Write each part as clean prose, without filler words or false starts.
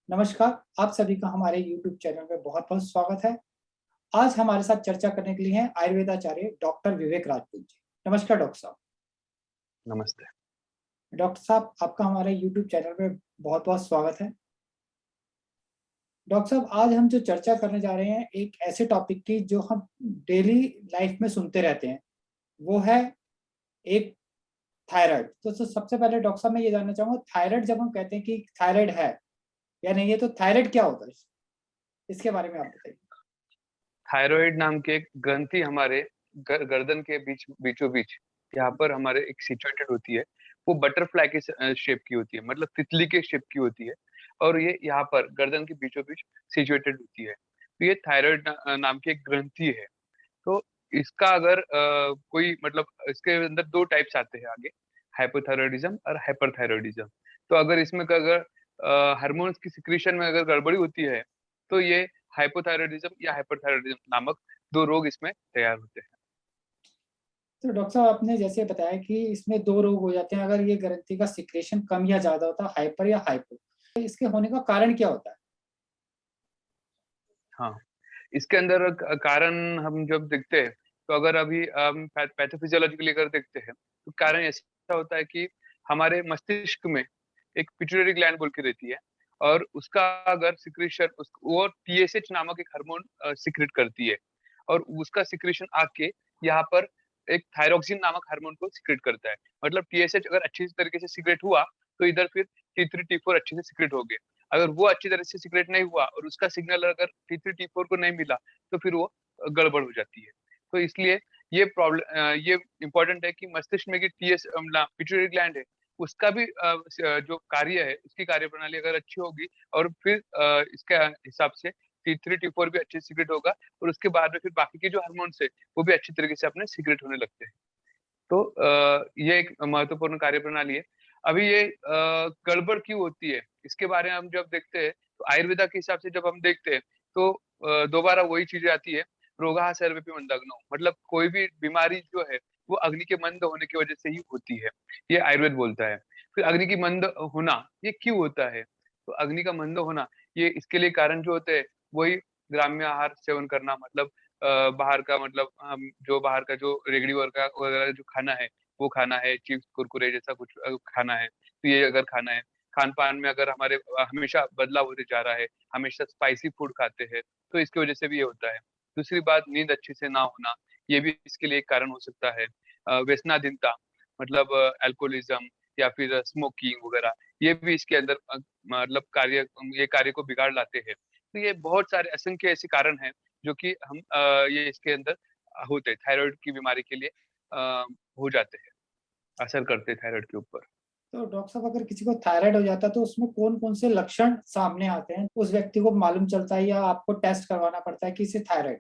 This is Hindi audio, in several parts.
नमस्कार, आप सभी का हमारे YouTube चैनल में बहुत-बहुत स्वागत है। आज हमारे साथ चर्चा करने के लिए हैं आयुर्वेदाचार्य डॉक्टर विवेक राजपूत जी। नमस्कार डॉक्टर साहब। नमस्ते। डॉक्टर साहब, आपका हमारे YouTube चैनल में बहुत-बहुत स्वागत है। डॉक्टर साहब, आज हम जो चर्चा करने जा रहे हैं एक ऐसे टॉपिक की जो हम डेली लाइफ में सुनते रहते हैं, वो है एक थायराइड। तो सबसे पहले डॉक्टर साहब मैं ये जानना चाहूँगा थायराइड जब हम कहते हैं कि थायराइड है या नहीं है तो थायराइड क्या होता है? इसके बारे में आप बताइए। थायरॉइड नाम की एक ग्रंथि हमारे गर्दन के बीचों-बीच यहाँ पर हमारे एक सिचुएटेड होती है। वो बटरफ्लाई के शेप की होती है, मतलब तितली के शेप की होती है और ये यहाँ पर गर्दन के बीचों-बीच सिचुएटेड होती है। तो ये थायरॉइड नाम की एक ग्रंथि है। तो इसका अगर कोई मतलब इसके अंदर 2 टाइप्स आते हैं आगे, हाइपोथायरॉयडिज़्म और हाइपरथायरॉयडिज़्म। तो अगर इसमें अगर हार्मोन्स की सिक्रीशन में अगर गड़बड़ी होती है, तो ये हाइपोथायरॉयडिज़्म या हाइपरथायरॉयडिज़्म नामक 2 रोग इसमें तैयार होते हैं। तो डॉक्टर साहब आपने जैसे बताया कि इसमें 2 रोग हो जाते हैं अगर ये ग्रंथि का सिक्रेशन कम या ज़्यादा होता है, हाइपर या हाइपो। तो इसके होने का कारण क्या होता है? हाँ, इसके अंदर कारण हम जब देखते हैं, तो अगर अभी हम पैथोफिजियोलॉजिकली अगर देखते हैं, तो कारण ऐसा होता है कि हमारे मस्तिष्क में एक पिट्यूटरी ग्लैंड बोल के रहती है और उसका अगर सिक्रीशन वो टीएसएच नामक एक हार्मोन सिक्रेट करती है और उसका सिक्रीशन आके यहाँ पर एक थायरॉक्सिन नामक हार्मोन को सिक्रेट करता है। मतलब टीएसएच अगर अच्छी तरीके से सिक्रेट हुआ, तो इधर फिर टी3, टी4 अच्छे से सिक्रेट हो गए। अगर वो अच्छी तरह से सिक्रेट नहीं हुआ और उसका सिग्नल अगर टी3, टी4 को नहीं मिला, तो फिर वो गड़बड़ हो जाती है। तो इसलिए ये इम्पोर्टेंट है कि मस्तिष्क में कि पिट्यूटरी ग्लैंड है, उसका भी जो कार्य है, उसकी कार्यप्रणाली अगर अच्छी होगी और फिर इसके हिसाब से टी3, टी4 भी अच्छे से सीक्रेट होगा और उसके बाद में फिर बाकी के जो हार्मोन्स है, वो भी अच्छी तरीके से अपने सीक्रेट होने लगते हैं। तो ये एक महत्वपूर्ण कार्यप्रणाली है। अभी ये गड़बड़ क्यों होती है? इसके बारे में हम जब देखते हैं, तो आयुर्वेदा के हिसाब से जब हम देखते हैं, तो दोबारा वही चीज़ें आती है, रोगाः सर्वेपि मंदग्नौ मतलब कोई भी बीमारी जो है, वो अग्नि के मंद होने की वजह से ही होती है। ये आयुर्वेद बोलता है। फिर अग्नि की मंद होना, ये क्यों होता है? तो अग्नि का मंद होना, ये इसके लिए कारण जो होते हैं, वही ग्राम्य आहार सेवन करना मतलब बाहर का मतलब हम जो बाहर का जो रेगड़ी वगैरह जो खाना है, वो खाना है, चिप्स, कुरकुरे जैसा कुछ खाना है, तो ये अगर खाना है। खान-पान में अगर हमारे हमेशा बदलाव होते जा रहा है, हमेशा स्पाइसी फूड खाते हैं, तो इसकी वजह से भी ये होता है। दूसरी बात नींद अच्छे से ना होना, ये भी इसके लिए एक कारण हो सकता है। व्यसनाधीनता मतलब अल्कोहलिज़्म या फिर स्मोकिंग वगैरह, ये भी इसके अंदर मतलब ये कार्य को बिगाड़ लाते हैं। तो ये बहुत सारे असंख्य ऐसे कारण हैं जो कि हम ये इसके अंदर होते हैं, थायरॉइड की बीमारी के लिए हो जाते हैं, असर करते हैं थायरॉइड के ऊपर। तो डॉक्टर साहब अगर किसी को थायराइड हो जाता है तो उसमें कौन-कौन से लक्षण सामने आते हैं? उस व्यक्ति को मालूम चलता है या आपको टेस्ट करवाना पड़ता है कि इसे थायराइड?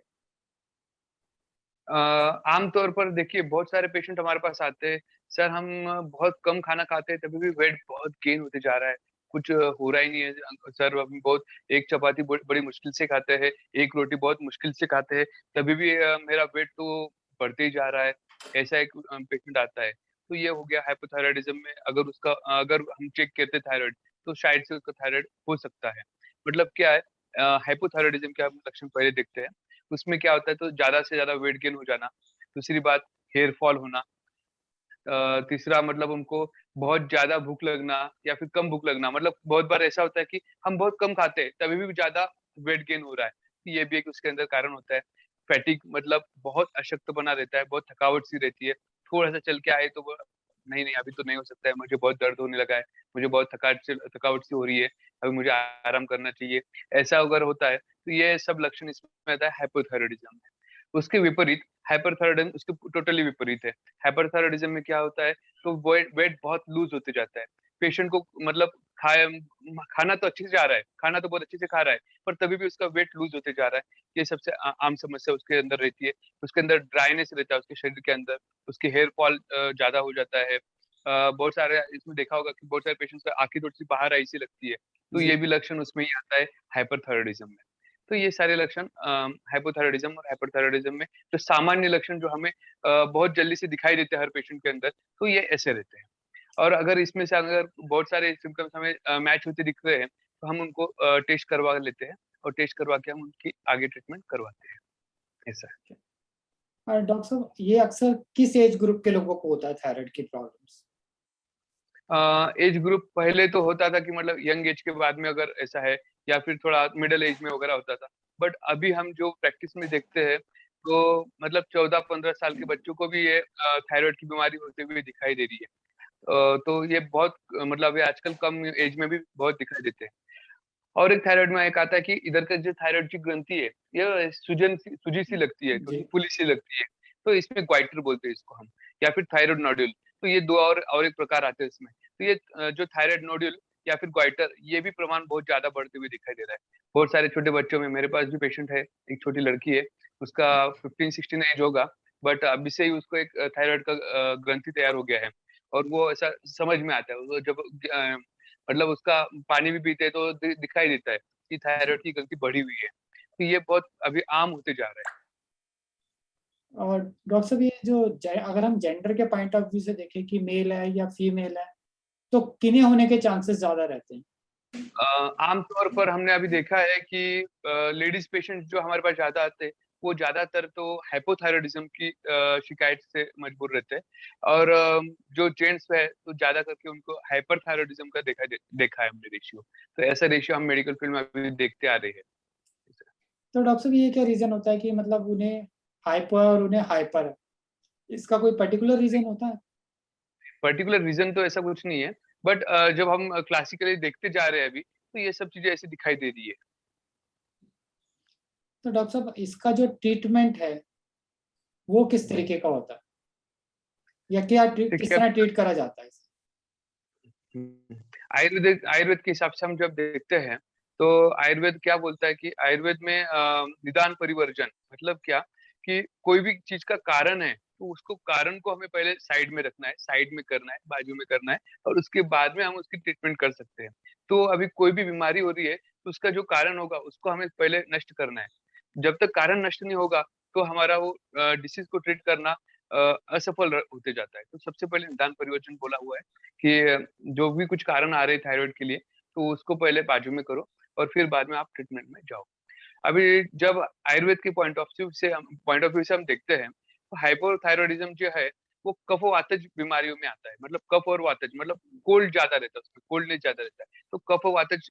आम तौर पर देखिए बहुत सारे पेशेंट हमारे पास आते हैं, सर हम बहुत कम खाना खाते हैं तभी भी वेट बहुत गेन होते जा रहा है, कुछ हो रहा ही नहीं है सर हम बहुत एक चपाती बड़ी मुश्किल से खाते हैं, एक रोटी बहुत मुश्किल से खाते हैं, तभी भी मेरा वेट तो बढ़ते ही जा रहा है। ऐसा एक पेशेंट आता है। तो ये हो गया हाइपोथायरॉयडिज़्म में अगर हम चेक करते थायरॉइड, तो शायद से उसका थायरॉइड हो सकता है। मतलब क्या है हाइपोथायरॉयडिज़्म के हम लक्षण पहले देखते हैं। उसमें क्या होता है तो ज़्यादा से ज़्यादा वेट गेन हो जाना, दूसरी बात हेयर फॉल होना, तीसरा मतलब उनको बहुत ज़्यादा भूख लगना या फिर कम भूख लगना मतलब बहुत बार ऐसा होता है कि हम बहुत कम खाते हैं, तभी भी ज़्यादा वेट गेन हो रहा है। ये भी एक उसके अंदर कारण होता है। फैटीग मतलब बहुत अशक्तपना रहता है, बहुत थकावट सी रहती है, थोड़ा-सा चल के आए तो वो नहीं, नहीं अभी तो नहीं हो सकता है, मुझे बहुत दर्द होने लगा है, मुझे बहुत थकावट सी हो रही है, अभी मुझे आराम करना चाहिए। ऐसा अगर होता है, तो ये सब लक्षण इसमें आता है हाइपोथायरॉयडिज़्म में। उसके विपरीत हाइपरथायरॉयडिज़्म उसके टोटली विपरीत है। हाइपरथायरॉयडिज़्म में क्या होता है, तो वेट बहुत लूज़ होते जाता है। पेशेंट को मतलब खाना तो अच्छे से जा रहा है, खाना तो बहुत अच्छे से खा रहा है, पर तभी भी उसका वेट लूज़ होते जा रहा है। ये सबसे आम समस्या उसके अंदर रहती है। उसके अंदर ड्राइनेस रहता है उसके शरीर के अंदर, उसके हेयर फॉल ज़्यादा हो जाता है। बहुत सारे इसमें देखा होगा कि बहुत सारे पेशेंट्स को आँखें थोड़ी-सी बाहर आई सी लगती है, तो जी। ये भी लक्षण उसमें ही आता है हाइपरथायरॉयडिज़्म में। तो ये सारे लक्षण हाइपोथायरॉयडिज़्म और हाइपरथायरॉयडिज़्म में जो सामान्य लक्षण जो हमें बहुत जल्दी से दिखाई देते हैं हर पेशेंट के अंदर, तो ये ऐसे रहते हैं। और अगर इसमें से अगर बहुत सारे सिम्पटम्स हमें मैच होते दिख रहे हैं, तो हम उनको टेस्ट करवा लेते हैं और टेस्ट करवा के हम उनकी आगे ट्रीटमेंट करवाते हैं, ऐसा है। और डॉक्टर साहब ये अक्सर किस एज ग्रुप के लोगों को होता है थायराइड की प्रॉब्लम्स? एज ग्रुप पहले तो होता था कि मतलब यंग एज के बाद में अगर ऐसा है या फिर थोड़ा मिडिल एज में वगैरह होता था, बट अभी हम जो प्रैक्टिस में देखते हैं तो मतलब 14-15 साल के बच्चों को भी ये थायराइड की बीमारी होते हुए दिखाई दे रही है। तो ये बहुत मतलब ये आजकल कम एज में भी बहुत दिखाई देते हैं। और एक थायराइड में एक आता है कि इधर का जो थायराइड की ग्रंथि है, ये सूजी सी लगती है, जी। थोड़ी फुली सी लगती है, तो इसमें ग्वाइटर बोलते हैं इसको हम, या फिर थायराइड नोड्यूल। तो ये 2 और एक प्रकार आते हैं इसमें। तो ये जो थायराइड नोड्यूल या फिर ग्वाइटर, ये भी प्रमाण बहुत ज़्यादा बढ़ते हुए दिखाई दे रहा है। बहुत सारे छोटे बच्चों में, मेरे पास भी पेशेंट है, एक छोटी लड़की है, उसका 15-16 एज होगा, बट अभी से ही उसको एक थायराइड का ग्रंथि तैयार हो गया है। और वो ऐसा समझ में आता है, वो जब मतलब उसका पानी भी पीते हैं तो दिखाई देता है कि थायराइड की ग्रंथि बढ़ी हुई है। तो ये बहुत अभी आम होते जा रहा है। और डॉक्टर साहब ये जो अगर हम जेंडर के पॉइंट ऑफ व्यू से देखें कि मेल है या फीमेल है, तो किन्हें होने के चांसेस ज्यादा रहते हैं? आम तौर पर हमने अभी देखा है कि लेडीज पेशेंट जो हमारे पास ज़्यादा आते हैं, वो ज़्यादातर तो हाइपोथायरायडिज्म की शिकायत से मजबूर रहते हैं। और जो जेंट्स है तो ज़्यादा करके उनको हाइपरथायरायडिज्म का देखा है हमने रेशियो। तो ऐसा रेशियो हम मेडिकल फील्ड में अभी देखते आ रहे हैं। तो डॉक्टर साहब ये क्या रीजन होता है कि मतलब उन्हें हाइपर और उन्हें हाइपर है? इसका कोई पर्टिकुलर रीजन होता है? पर्टिकुलर रीज़न तो ऐसा कुछ नहीं है, बट जब हम क्लासिकली देखते जा रहे हैं अभी, तो ये सब चीज़ें ऐसी दिखाई दे रही है। तो डॉक्टर साहब इसका जो ट्रीटमेंट है वो किस हुँ। तरीके का होता है, या क्या किस देखिए तरह ट्रीट करा जाता है इसे? हुँ। आयुर्वेद के हिसाब से हम जब देखते हैं, तो आयुर्वेद क्या बोलता है कि आयुर्वेद में निदान परिवर्जन मतलब क्या कि कोई भी चीज़ का कारण है, तो उसको कारण को हमें पहले साइड में रखना है, साइड में करना है, बाजू में करना है और उसके बाद में हम उसकी ट्रीटमेंट कर सकते हैं। तो अभी कोई भी बीमारी हो रही है, तो उसका जो कारण होगा, उसको हमें पहले नष्ट करना है। जब तक कारण नष्ट नहीं होगा, तो हमारा वो डिसीज़ को ट्रीट करना असफल होते जाता है। तो सबसे पहले निदान परिवर्जन बोला हुआ है कि जो भी कुछ कारण आ रहे हैं थायराइड के लिए, तो उसको पहले बाजू में करो और फिर बाद में आप ट्रीटमेंट में जाओ। अभी जब आयुर्वेद के पॉइंट ऑफ व्यू से हम देखते हैं, तो हाइपोथायरॉयडिज्म जो है, वो कफ और वातज बीमारियों में आता है। मतलब कफ और वातज मतलब कोल्ड ज़्यादा रहता है उसमें, कोल्डनेस ज़्यादा रहता है। तो कफ और वातज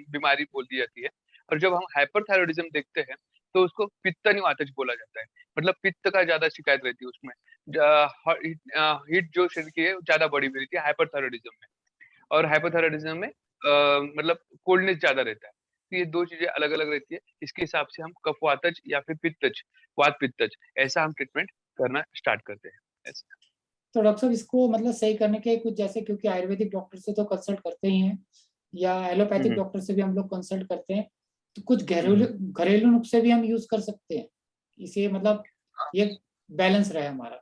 बीमारी बोल दी जाती है। और जब हम हाइपरथायरॉयडिज्म देखते हैं, तो उसको पित्त निवातज बोला जाता है। मतलब पित्त का ज़्यादा शिकायत रहती है उसमें। हीट जो शरीर की है, ज़्यादा बढ़ी हुई रहती है हाइपरथायरॉयडिज्म में। और हाइपोथायरॉयडिज्म में मतलब कोल्डनेस ज़्यादा रहता है। तो ये 2 चीज़ें अलग-अलग रहती है। इसके हिसाब से हम कफ-वातज या फिर पित्तज, वात-पित्तज ऐसा हम ट्रीटमेंट करना स्टार्ट करते हैं। ऐसे। तो डॉक्टर साहब इसको मतलब सही करने के कुछ, जैसे क्योंकि आयुर्वेदिक डॉक्टर से तो कंसल्ट करते ही हैं, या हुँ, एलोपैथिक हुँ। डॉक्टर से भी हम लोग कंसल्ट करते हैं, तो कुछ हुँ, घरेलू हुँ। घरेलू नुस्खे भी हम यूज कर सकते हैं इसे, मतलब हाँ। ये बैलेंस रहे हमारा?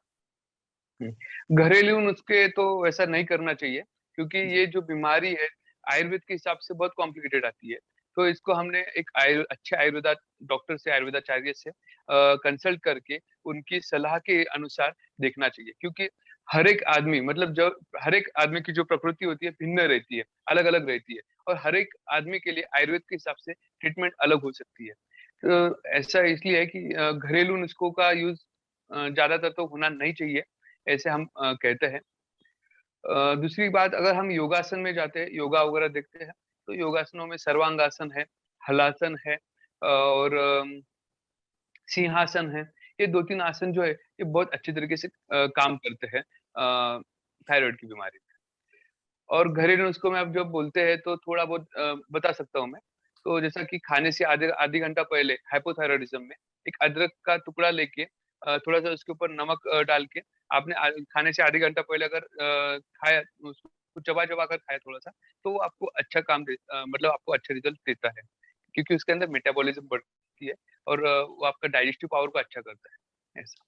हुँ। घरेलू नुस्खे तो ऐसा नहीं करना चाहिए क्योंकि जी। ये जो बीमारी है, आयुर्वेद के हिसाब से बहुत कॉम्प्लिकेटेड आती है। तो इसको हमने एक अच्छे आयुर्वेदा डॉक्टर से, आयुर्वेदाचार्य से कंसल्ट करके उनकी सलाह के अनुसार देखना चाहिए। क्योंकि हर एक आदमी मतलब जो हर एक आदमी की जो प्रकृति होती है, भिन्न रहती है, अलग-अलग रहती है और हर एक आदमी के लिए आयुर्वेद के हिसाब से ट्रीटमेंट अलग हो सकती है। तो ऐसा इसलिए है कि घरेलू नुस्खों का यूज़ ज़्यादातर तो होना नहीं चाहिए, ऐसे हम कहते हैं। दूसरी बात अगर हम योगासन में जाते हैं, योगा वगैरह देखते हैं, तो योगासनों में सर्वांगासन है, हलासन है और सिंहासन है। ये 2-3 आसन जो है, ये बहुत अच्छे तरीके से काम करते हैं थायरॉइड की बीमारी में। और घरेलू नुस्खों में आप जब बोलते हैं तो थोड़ा बहुत बता सकता हूँ मैं। तो जैसा कि खाने से आधे आधी घंटा पहले हाइपोथायरॉयडिज्म में एक अदरक का टुकड़ा लेके थोड़ा-सा उसके ऊपर नमक डाल के आपने खाने से आधे घंटा पहले अगर खाया उसको चबा-चबा कर खाया थोड़ा-सा, तो वो आपको अच्छा मतलब आपको अच्छा रिज़ल्ट देता है। क्योंकि उसके अंदर मेटाबॉलिज़्म बढ़ती है और वो आपका डाइजेस्टिव पावर को अच्छा करता है। ऐसा।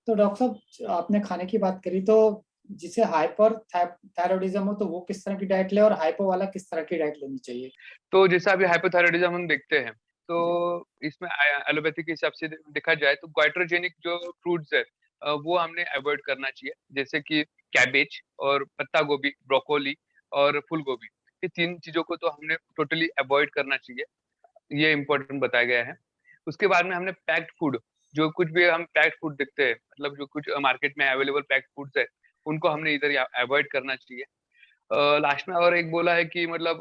तो डॉक्टर साहब आपने खाने की बात करी, तो जिसे हाइपर थायराइडिज्म हो तो वो किस तरह की डाइट ले, और हाइपो वाला किस तरह की डाइट लेनी चाहिए? तो जैसा अभी हाइपोथायरॉयडिज्म हम देखते हैं, जी। तो इसमें एलोपैथी के हिसाब से देखा जाए तो गोइट्रोजेनिक जो फ्रूट्स है वो हमने अवॉइड करना चाहिए। जैसे कि कैबेज और पत्ता गोभी, ब्रोकोली और फूल गोभी। ये 3 चीज़ों को तो हमने टोटली अवॉइड करना चाहिए, ये इम्पोर्टेंट बताया गया है। उसके बाद में हमने पैक्ड फूड, जो कुछ भी हम पैक्ड फूड देखते हैं, मतलब जो कुछ मार्केट में अवेलेबल पैक्ड फूड्स है, उनको हमने इधर अवॉइड करना चाहिए। लास्ट में और एक बोला है कि मतलब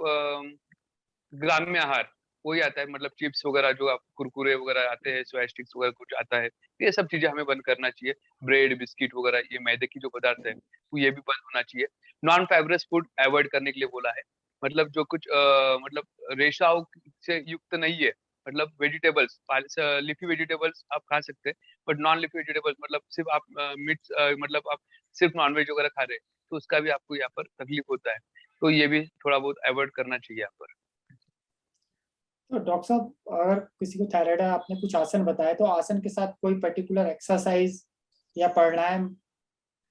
ग्राम्य आहार, वही आता है, मतलब चिप्स वगैरह जो आप कुरकुरे वगैरह आते हैं, सोया स्टिक्स वगैरह कुछ आता है, ये सब चीज़ें हमें बंद करना चाहिए। ब्रेड, बिस्किट वगैरह ये मैदे की जो पदार्थ है, वो ये भी बंद होना चाहिए। नॉन फाइब्रस फूड अवॉइड करने के लिए बोला है, मतलब जो कुछ मतलब रेशाओं से युक्त नहीं है, मतलब वेजिटेबल्स, लीफी वेजिटेबल्स आप खा सकते हैं, बट नॉन लीफी वेजिटेबल्स मतलब सिर्फ आप मीट्स मतलब आप सिर्फ नॉन-वेज वगैरह खा रहे हैं, तो उसका भी आपको यहाँ पर तकलीफ होता है। तो ये भी थोड़ा बहुत अवॉइड करना चाहिए यहाँ पर। तो डॉक्टर साहब, अगर किसी को थायराइड है, आपने कुछ आसन बताए, तो आसन के साथ कोई पर्टिकुलर एक्सरसाइज या प्राणायाम,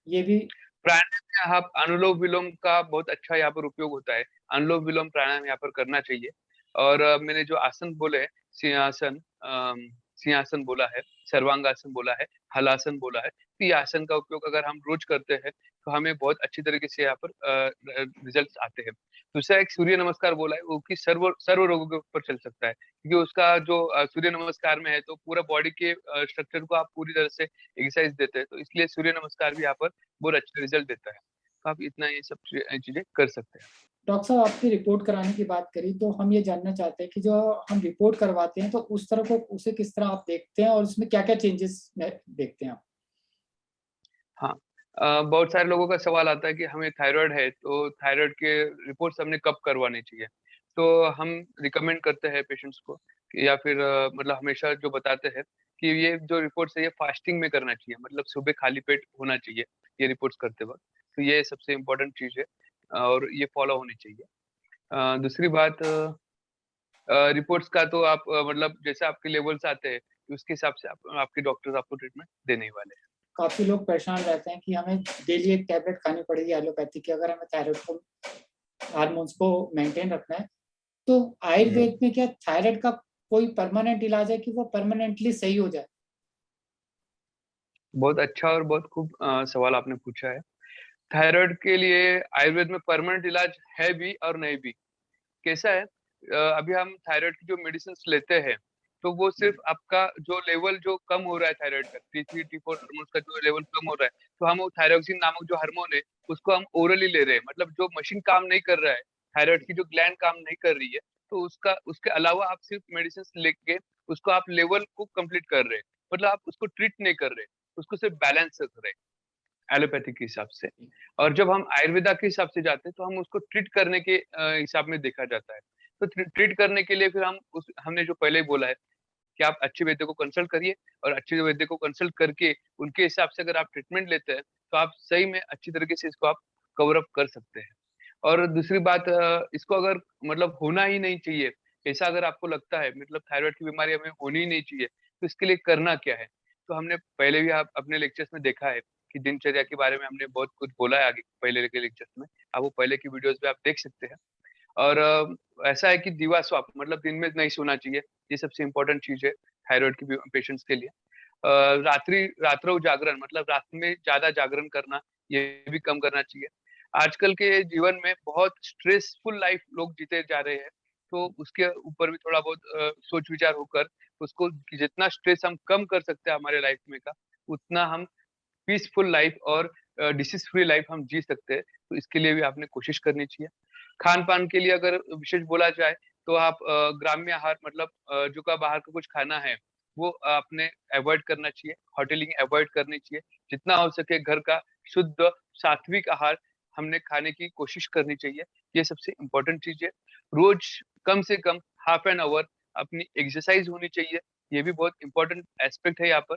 ये भी? प्राणायाम में आप अनुलोम-विलोम का बहुत अच्छा यहाँ पर उपयोग होता है। अनुलोम-विलोम प्राणायाम यहाँ पर करना चाहिए और मैंने जो आसन बोले सिंहासन सिंहासन बोला है, सर्वांगासन बोला है, हलासन बोला है, तो ये आसन का उपयोग अगर हम रोज़ करते हैं, तो हमें बहुत अच्छी तरीके से यहाँ पर रिज़ल्ट्स आते हैं। दूसरा एक सूर्य नमस्कार बोला है, वो कि सर्व सर्व रोगों के ऊपर चल सकता है, क्योंकि उसका जो सूर्य नमस्कार में है, तो पूरा बॉडी के स्ट्रक्चर को आप पूरी तरह से एक्सरसाइज देते हैं, तो इसलिए सूर्य नमस्कार भी यहाँ पर बहुत अच्छा रिजल्ट देता है। तो आप इतना ये सब चीज़ें कर सकते हैं। डॉक्टर साहब, आपने रिपोर्ट कराने की बात करी, तो हम ये जानना चाहते हैं कि जो हम रिपोर्ट करवाते हैं, तो उस तरह को उसे किस तरह आप देखते हैं और उसमें क्या-क्या चेंजेस देखते हैं आप? हाँ, बहुत सारे लोगों का सवाल आता है कि हमें थायरॉइड है, तो थायरॉइड के रिपोर्ट्स हमने कब करवानी चाहिए? तो हम रिकमेंड करते हैं पेशेंट्स को कि या फिर मतलब हमेशा जो बताते हैं कि ये जो रिपोर्ट्स है, ये फास्टिंग में करना चाहिए, मतलब सुबह खाली पेट होना चाहिए, ये रिपोर्ट्स करते वक़्त। तो ये सबसे इम्पोर्टेंट चीज़ है और ये फॉलो होनी चाहिए। दूसरी बात रिपोर्ट्स का तो आप मतलब जैसे आपके लेवल्स आते हैं, उसके हिसाब से आप आपके डॉक्टर्स आपको ट्रीटमेंट देने ही वाले हैं। काफ़ी लोग परेशान रहते हैं कि हमें डेली एक टैबलेट खानी पड़ेगी एलोपैथी की, अगर हमें थायराइड को, हार्मोन्स को मेंटेन रखना है। तो आयुर्वेद में क्या थायराइड का कोई परमानेंट इलाज है कि वो परमानेंटली सही हो जाए? बहुत अच्छा और बहुत खूब सवाल आपने पूछा है। थायरॉइड के लिए आयुर्वेद में परमानेंट इलाज है भी और नहीं भी। कैसा है अभी हम थायरॉइड की जो मेडिसिन्स लेते हैं, तो वो सिर्फ़ आपका जो लेवल जो कम हो रहा है थायरॉइड का, T3, T4 हार्मोन्स का जो लेवल कम हो रहा है, तो हम वो थायरोक्सिन नामक जो हार्मोन है, उसको हम ओरली ले रहे हैं। मतलब जो मशीन काम नहीं कर रहा है, थायरॉइड की जो ग्लैंड काम नहीं कर रही है, तो उसका उसके अलावा आप सिर्फ़ मेडिसिन्स लेके उसको आप लेवल को कंप्लीट कर रहे हैं। मतलब आप उसको ट्रीट नहीं कर रहे, उसको सिर्फ़ बैलेंस कर रहे हैं, एलोपैथी के हिसाब से। और जब हम आयुर्वेदा के हिसाब से जाते हैं, तो हम उसको ट्रीट करने के हिसाब में देखा जाता है। तो ट्रीट करने के लिए फिर हमने जो पहले ही बोला है कि आप अच्छे वैद्य को कंसल्ट करिए और अच्छे वैद्य को कंसल्ट करके उनके हिसाब से अगर आप ट्रीटमेंट लेते हैं, तो आप सही में अच्छी तरीके से इसको आप कवर अप कर सकते हैं। और दूसरी बात इसको अगर मतलब होना ही नहीं चाहिए, ऐसा अगर आपको लगता है मतलब थायरॉइड की बीमारी हमें होनी ही नहीं चाहिए, तो इसके लिए करना क्या है? तो हमने पहले भी आप अपने लेक्चर्स में देखा है कि दिनचर्या के बारे में हमने बहुत कुछ बोला है आगे पहले के लेक्चर्स में। आप वो पहले की वीडियोज़ में आप देख सकते हैं। और ऐसा है कि दीवा स्वाप मतलब दिन में नहीं सोना चाहिए, ये सबसे इम्पोर्टेंट चीज़ है थायरॉइड के पेशेंट्स के लिए। रात्रि जागरण मतलब रात में ज़्यादा जागरण करना, ये भी कम करना चाहिए। आजकल के जीवन में बहुत स्ट्रेसफुल लाइफ लोग जीते जा रहे हैं, तो उसके ऊपर भी थोड़ा बहुत सोच-विचार होकर उसको कि जितना स्ट्रेस हम कम कर सकते हैं हमारे लाइफ में का, उतना हम पीसफुल लाइफ और डिसीज़ फ्री लाइफ हम जी सकते हैं, तो इसके लिए भी आपने कोशिश करनी चाहिए। खान-पान के लिए अगर विशेष बोला जाए, तो आप ग्राम्य आहार मतलब जो का बाहर का कुछ खाना है, वो आपने अवॉइड करना चाहिए, होटलिंग अवॉइड करनी चाहिए। जितना हो सके घर का शुद्ध सात्विक आहार हमने खाने की कोशिश करनी चाहिए, ये सबसे इम्पोर्टेंट चीज़ है। रोज़ कम से कम हाफ एन आवर अपनी एक्सरसाइज़ होनी चाहिए, ये भी बहुत इम्पोर्टेंट एस्पेक्ट है यहाँ पर।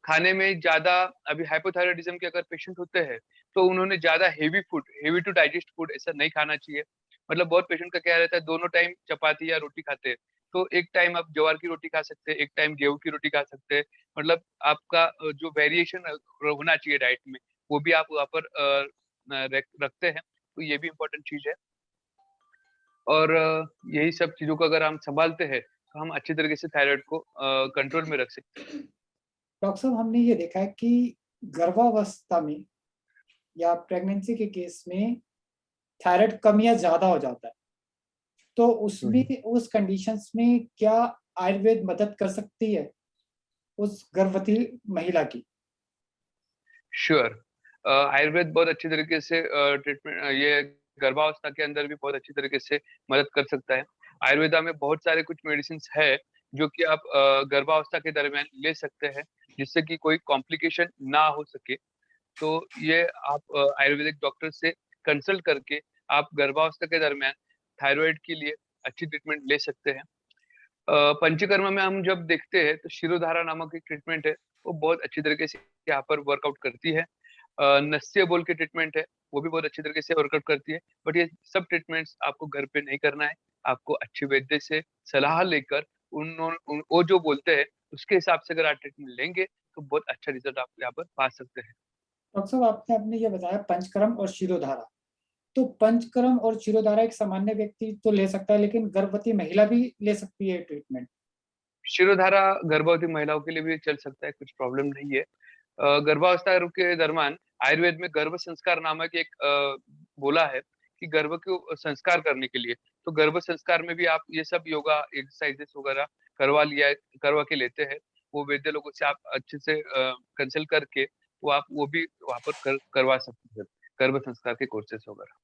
खाने में ज़्यादा अभी हाइपोथायरॉइडिज़्म के अगर पेशेंट होते हैं, तो उन्होंने ज़्यादा हेवी टू डाइजेस्ट फूड ऐसा नहीं खाना चाहिए। मतलब बहुत पेशेंट का क्या रहता है दोनों टाइम चपाती या रोटी खाते हैं, तो एक टाइम आप ज्वार की रोटी खा सकते हैं, एक टाइम गेहूँ की रोटी खा सकते हैं। मतलब आपका जो वेरिएशन होना चाहिए डाइट में, वो भी आप वहाँ पर रखते हैं, तो ये भी इम्पोर्टेंट चीज़ है। और यही सब चीज़ों को अगर हम सँभालते हैं, तो हम अच्छी तरीके से थायरॉइड को कंट्रोल में रख सकते हैं। डॉक्टर साहब, हमने ये देखा है कि गर्भावस्था में या प्रेगनेंसी के केस में थायराइड कम या ज्यादा हो जाता है, तो उसमें उस कंडीशंस में क्या आयुर्वेद मदद कर सकती है उस गर्भवती महिला की? श्योर, आयुर्वेद बहुत अच्छी तरीके से ट्रीटमेंट ये गर्भावस्था के अंदर भी बहुत अच्छी तरीके से मदद कर सकता है। आयुर्वेदा में बहुत सारे कुछ मेडिसिन है जो कि आप गर्भावस्था के दरमियान ले सकते हैं, जिससे कि कोई कॉम्प्लिकेशन ना हो सके। तो ये आप आयुर्वेदिक डॉक्टर से कंसल्ट करके आप गर्भावस्था के दरमियान थायराइड के लिए अच्छी ट्रीटमेंट ले सकते हैं। पंचकर्म में हम जब देखते हैं तो शिरोधारा नामक एक ट्रीटमेंट है, वो बहुत अच्छी तरीके से यहाँ पर वर्कआउट करती है। नस्य बोल के ट्रीटमेंट है, वो भी बहुत अच्छी तरीके से वर्कआउट करती है। बट ये सब ट्रीटमेंट्स आपको घर पे नहीं करना है, आपको अच्छे वैद्य से सलाह लेकर वो जो बोलते हैं उसके हिसाब से अगर आप ट्रीटमेंट लेंगे तो बहुत अच्छा रिजल्ट आप यहाँ पर पा सकते हैं। डॉक्टर साहब, आपने ये बताया पंचकर्म और शिरोधारा, तो पंचकर्म और शिरोधारा एक सामान्य व्यक्ति तो ले सकता है, लेकिन गर्भवती महिला भी ले सकती है ट्रीटमेंट? शिरोधारा गर्भवती महिलाओं के लिए भी चल सकता है, कुछ प्रॉब्लम नहीं है। गर्भावस्था के दरमियान आयुर्वेद में गर्भ संस्कार नामक एक बोला है कि गर्भ को संस्कार करने के लिए, तो गर्भ संस्कार में भी आप ये सब योगा एक्सरसाइजेस वगैरह करवा के लेते हैं। वो वैद्य लोगों से आप अच्छे से कंसल्ट करके वो भी वहाँ पर करवा सकते हैं, गर्भ संस्कार के कोर्सेस वगैरह।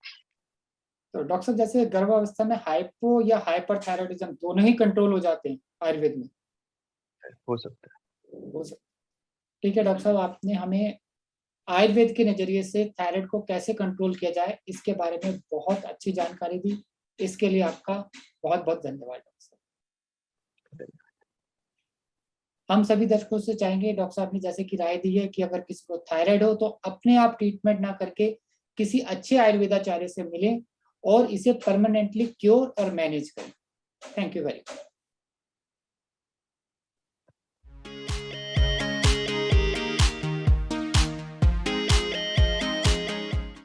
तो डॉक्टर साहब, जैसे गर्भावस्था में हाइपो या हाइपरथायराइडिज्म दोनों ही कंट्रोल हो जाते हैं आयुर्वेद में? हो सकता हो सकता है। ठीक है डॉक्टर साहब, आपने हमें आयुर्वेद के नजरिए से थायराइड को कैसे कंट्रोल किया जाए इसके बारे में बहुत अच्छी जानकारी दी। इसके लिए आपका बहुत बहुत धन्यवाद डॉक्टर साहब। हम सभी दर्शकों से चाहेंगे, डॉक्टर साहब ने जैसे कि राय दी है कि अगर किसी को थायराइड हो तो अपने आप ट्रीटमेंट ना करके किसी अच्छे आयुर्वेदाचार्य से मिलें और इसे परमानेंटली क्योर और मैनेज करें। Thank you very much.